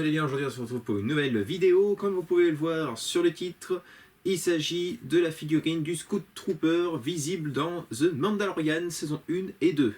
allez bien, aujourd'hui on se retrouve pour une nouvelle vidéo. Comme vous pouvez le voir sur le titre, il s'agit de la figurine du Scout Trooper visible dans The Mandalorian saison 1 et 2.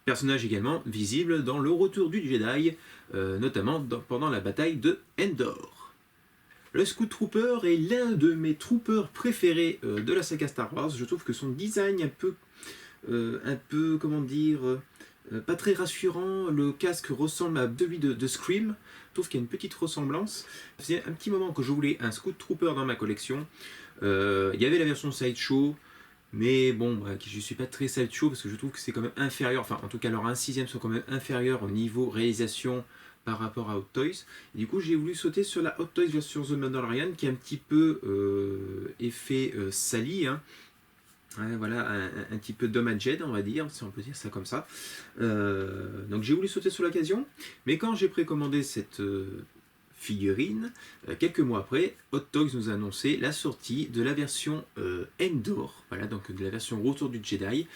Personnage également visible dans Le Retour du Jedi, notamment pendant la bataille de Endor. Le Scout Trooper est l'un de mes troopers préférés de la saga Star Wars. Je trouve que son design comment dire, pas très rassurant. Le casque ressemble à celui de Scream. Je trouve qu'il y a une petite ressemblance. Ça faisait un petit moment que je voulais un Scout Trooper dans ma collection. Il y avait la version Sideshow, mais bon, je suis pas très Sideshow parce que je trouve que c'est quand même inférieur. Enfin, en tout cas, leurs 1/6 sont quand même inférieurs au niveau réalisation par rapport à Hot Toys. Et du coup, j'ai voulu sauter sur la Hot Toys version The Mandalorian qui est un petit peu effet sali. Hein. Ouais, voilà, un petit peu damaged, on va dire, si on peut dire ça comme ça. Donc j'ai voulu sauter sur l'occasion, mais quand j'ai précommandé cette figurine, quelques mois après, Hot Toys nous a annoncé la sortie de la version Endor, voilà, donc de la version Retour du Jedi,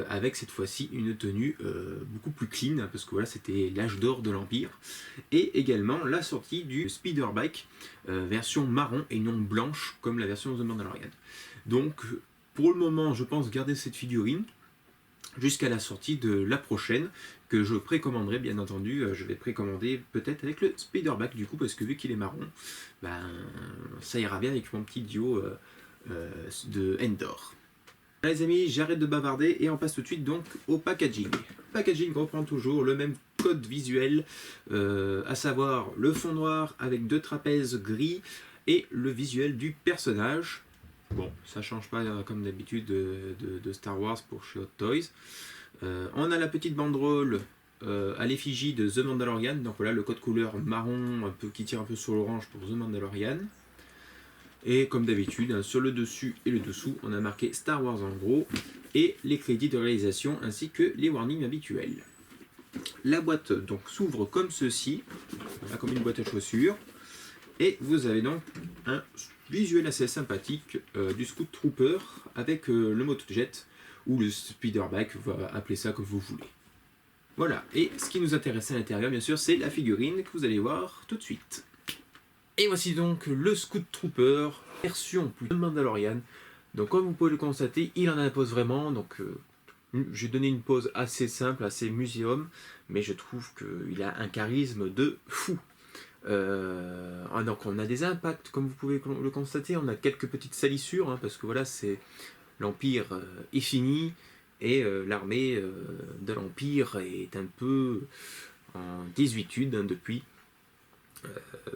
avec cette fois-ci une tenue beaucoup plus clean, hein, parce que voilà, c'était l'âge d'or de l'Empire, et également la sortie du Speederbike, version marron et non blanche, comme la version The Mandalorian. Donc, pour le moment, je pense garder cette figurine jusqu'à la sortie de la prochaine, que je précommanderai bien entendu. Je vais précommander peut-être avec le Speederback du coup, parce que vu qu'il est marron, ben, ça ira bien avec mon petit duo de Endor. Les amis, j'arrête de bavarder et on passe tout de suite donc au packaging. Le packaging reprend toujours le même code visuel, à savoir le fond noir avec deux trapèzes gris et le visuel du personnage. Bon, ça change pas comme d'habitude de Star Wars pour chez Hot Toys. On a la petite banderole à l'effigie de The Mandalorian. Donc voilà, le code couleur marron qui tire un peu sur l'orange pour The Mandalorian. Et comme d'habitude, hein, sur le dessus et le dessous, on a marqué Star Wars en gros et les crédits de réalisation ainsi que les warnings habituels. La boîte donc s'ouvre comme ceci, voilà, comme une boîte à chaussures. Et vous avez donc un visuel assez sympathique du Scout Trooper avec le motojet ou le Speederback, vous appelez ça comme vous voulez. Voilà, et ce qui nous intéresse à l'intérieur, bien sûr, c'est la figurine que vous allez voir tout de suite. Et voici donc le Scout Trooper, version plus Mandalorian. Donc comme vous pouvez le constater, il en impose vraiment, donc j'ai donné une pose assez simple, assez muséum, mais je trouve qu'il a un charisme de fou. Donc on a des impacts comme vous pouvez le constater, on a quelques petites salissures hein, parce que voilà, c'est l'Empire est fini et l'armée de l'Empire est un peu en désuétude hein, depuis.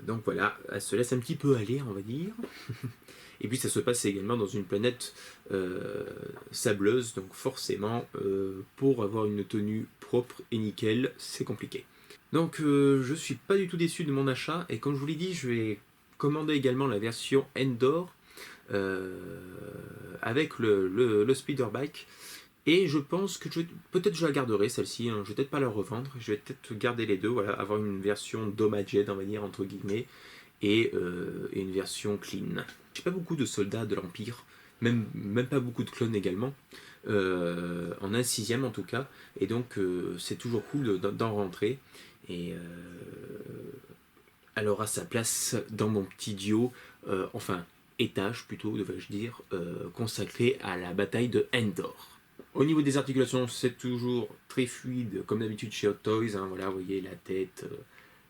Donc voilà, elle se laisse un petit peu aller on va dire. Et puis ça se passe également dans une planète sableuse, donc forcément pour avoir une tenue propre et nickel, c'est compliqué. Donc je suis pas du tout déçu de mon achat et comme je vous l'ai dit, je vais commander également la version Endor avec le Speederbike et je pense que peut-être je la garderai celle-ci, hein. Je vais peut-être pas la revendre, je vais peut-être garder les deux, voilà, avoir une version damaged on va dire entre guillemets et une version clean. J'ai pas beaucoup de soldats de l'Empire, même pas beaucoup de clones également. En 1/6 en tout cas, et donc c'est toujours cool d'en rentrer. Et elle aura sa place dans mon petit duo, enfin étage plutôt devrais-je dire, consacré à la bataille de Endor. Au niveau des articulations, c'est toujours très fluide comme d'habitude chez Hot Toys, hein, voilà, vous voyez la tête,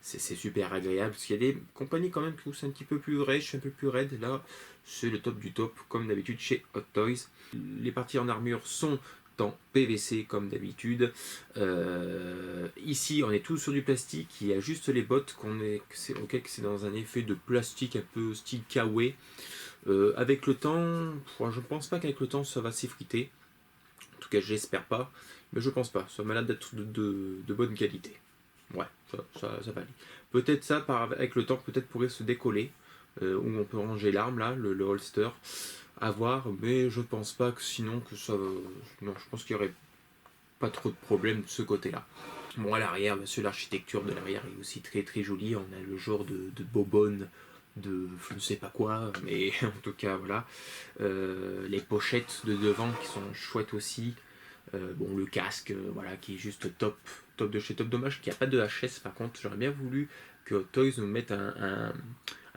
c'est super agréable, parce qu'il y a des compagnies quand même qui poussent un petit peu plus rêche, un peu plus raide, là c'est le top du top comme d'habitude chez Hot Toys. Les parties en armure sont en PVC comme d'habitude. Ici on est tous sur du plastique, il y a juste les bottes auquel c'est dans un effet de plastique un peu style kawaii. Avec le temps, je pense pas qu'avec le temps ça va s'effriter. En tout cas j'espère pas, mais je pense pas, ça m'a l'air d'être de bonne qualité. Ouais, ça va aller. Peut-être ça, avec le temps, peut-être pourrait se décoller, où on peut ranger l'arme là, le holster, à voir, mais je pense pas que sinon que ça... Non, je pense qu'il y aurait pas trop de problèmes de ce côté-là. Bon, à l'arrière, bien sûr, l'architecture de l'arrière est aussi très très jolie, on a le genre de bobonne, de je ne sais pas quoi, mais en tout cas, voilà. Les pochettes de devant qui sont chouettes aussi. Bon, le casque, voilà, qui est juste top de chez top. Dommage qu'il n'y a pas de HS, par contre, j'aurais bien voulu que Hot Toys nous mette un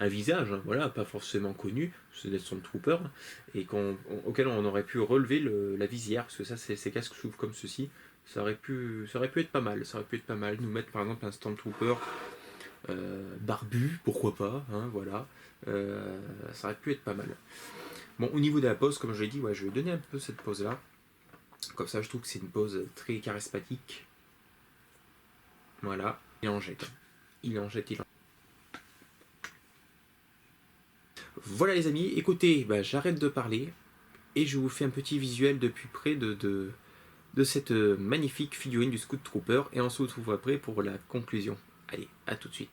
visage, hein, voilà, pas forcément connu, c'est d'être Stormtrooper, et auquel on aurait pu relever la visière, parce que ça, ces casques s'ouvrent comme ceci, ça aurait pu être pas mal, nous mettre par exemple un Stormtrooper barbu, pourquoi pas, hein, voilà, ça aurait pu être pas mal. Bon, au niveau de la pose, comme je l'ai dit, ouais, je vais donner un peu cette pose-là, comme ça je trouve que c'est une pose très charismatique, voilà, il en jette, il en jette. Voilà les amis, écoutez, j'arrête de parler et je vous fais un petit visuel de plus près de cette magnifique figurine du Scout Trooper et on se retrouve après pour la conclusion. Allez, à tout de suite.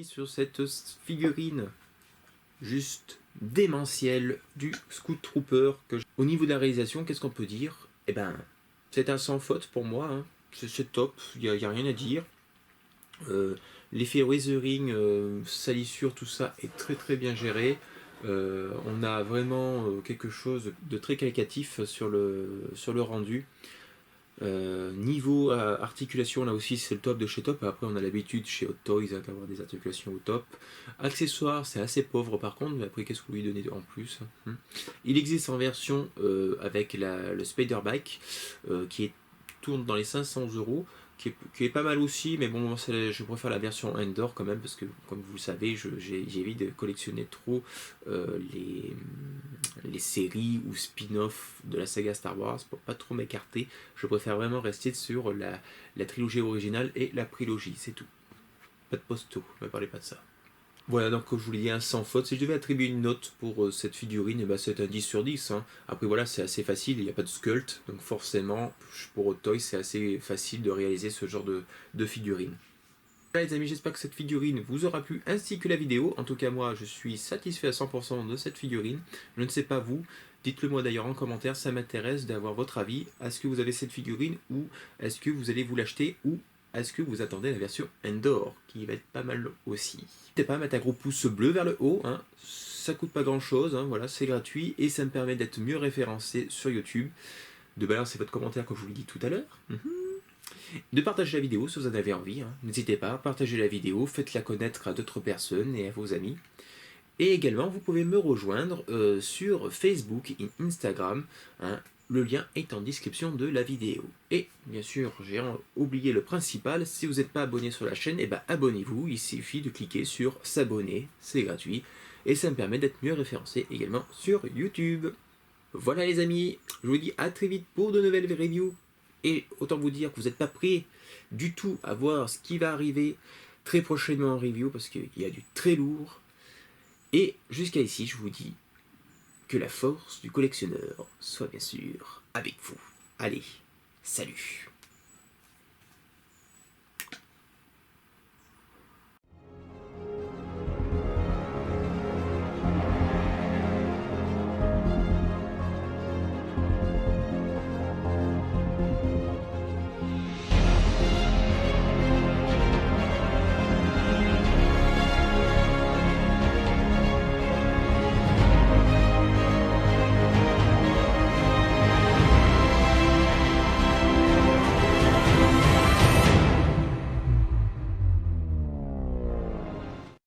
Sur cette figurine juste démentielle du Scout Trooper. Au niveau de la réalisation, qu'est-ce qu'on peut dire? Eh ben, c'est un sans faute pour moi, hein. C'est top, il n'y a rien à dire. L'effet weathering, salissure, tout ça est très très bien géré. On a vraiment quelque chose de très qualitatif sur le rendu. Niveau articulation, là aussi c'est le top de chez top. Après on a l'habitude chez Hot Toys d'avoir des articulations au top. Accessoires c'est assez pauvre par contre, mais après qu'est-ce que vous lui donnez en plus? Il existe en version avec le Spider Bike qui tourne dans les 500 €, qui est pas mal aussi, mais bon je préfère la version Endor quand même, parce que comme vous le savez j'évite de collectionner trop les séries ou spin-off de la saga Star Wars pour pas trop m'écarter. Je préfère vraiment rester sur la trilogie originale et la prélogie, c'est tout. Pas de posto, ne me parlez pas de ça. Voilà, donc comme je vous l'ai dit, un sans faute. Si je devais attribuer une note pour cette figurine, c'est un 10 sur 10. Hein. Après voilà, c'est assez facile, il n'y a pas de sculpt, donc forcément, pour Hot Toys, c'est assez facile de réaliser ce genre de figurine. Voilà les amis, j'espère que cette figurine vous aura plu, ainsi que la vidéo. En tout cas, moi, je suis satisfait à 100% de cette figurine. Je ne sais pas vous, dites-le moi d'ailleurs en commentaire, ça m'intéresse d'avoir votre avis. Est-ce que vous avez cette figurine, ou est-ce que vous allez vous l'acheter, ou est-ce que vous attendez la version Endor, qui va être pas mal aussi. N'hésitez pas à mettre un gros pouce bleu vers le haut, hein. Ça coûte pas grand chose, hein. Voilà, c'est gratuit, et ça me permet d'être mieux référencé sur YouTube, de balancer votre commentaire comme je vous l'ai dit tout à l'heure. De partager la vidéo si vous en avez envie, hein. N'hésitez pas, partagez la vidéo, faites-la connaître à d'autres personnes et à vos amis. Et également, vous pouvez me rejoindre sur Facebook et Instagram, hein. Le lien est en description de la vidéo. Et bien sûr, j'ai oublié le principal, si vous n'êtes pas abonné sur la chaîne, abonnez-vous, il suffit de cliquer sur s'abonner, c'est gratuit, et ça me permet d'être mieux référencé également sur YouTube. Voilà les amis, je vous dis à très vite pour de nouvelles reviews. Et autant vous dire que vous n'êtes pas prêts du tout à voir ce qui va arriver très prochainement en review, parce qu'il y a du très lourd. Et jusqu'à ici, je vous dis que la force du collectionneur soit bien sûr avec vous. Allez, salut!